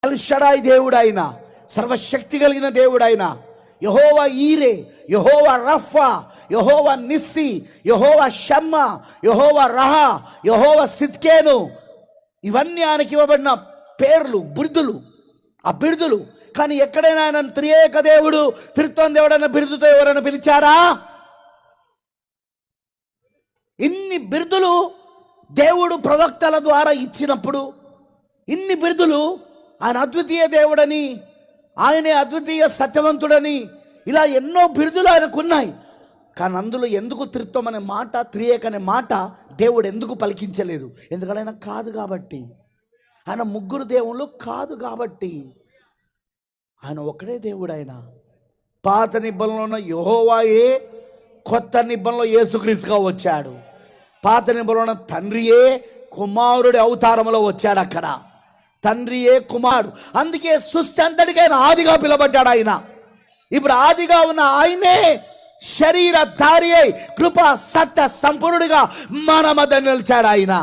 L Shaddai దేవుడైన, సర్వశక్తి కలిగిన దేవుడైన యెహోవా ఈరే, యెహోవా రఫా, యెహోవా నిస్సి, యెహోవా షమ్మా, యెహోవా రహా, యెహోవా సిద్కేను, ఇవన్నీ ఆయనకి ఇవ్వబడిన పేర్లు, బిరుదులు. ఆ బిరుదులు. కానీ ఎక్కడైనా ఆయన త్రియేక దేవుడు, త్రిత్వం దేవుడు అన్న బిరుదుతో ఎవరైనా పిలిచారా? ఇన్ని బిరుదులు దేవుడు ప్రవక్తల ద్వారా ఇచ్చినప్పుడు, ఇన్ని బిరుదులు ఆయన అద్వితీయ దేవుడని, ఆయనే అద్వితీయ సత్యవంతుడని, ఇలా ఎన్నో బిరుదులు ఆయనకున్నాయి. కానీ అందులో ఎందుకు త్రిత్వం అనే మాట, త్రియేక అనే మాట దేవుడు ఎందుకు పలికించలేదు? ఎందుకంటే ఆయన కాదు కాబట్టి. ఆయన ముగ్గురు దేవుళ్ళు కాదు కాబట్టి. ఆయన ఒకడే దేవుడు. ఆయన పాత నిబంధనలో ఉన్న యెహోవాయే కొత్త నిబంధనలో యేసుక్రీస్తుగా వచ్చాడు. పాత నిబంధనలో ఉన్న తండ్రియే కుమారుడి అవతారంలో వచ్చాడు. అక్కడ తండ్రియే కుమారుడు. అందుకే సృష్టి అంతటికి ఆయన ఆదిగా పిలబడ్డాడు. ఆయన ఇప్పుడు ఆదిగా ఉన్న ఆయనే శరీరధారి అయి కృపా సత్య సంపూర్ణుడిగా మన మధ్య నిలిచాడు. ఆయన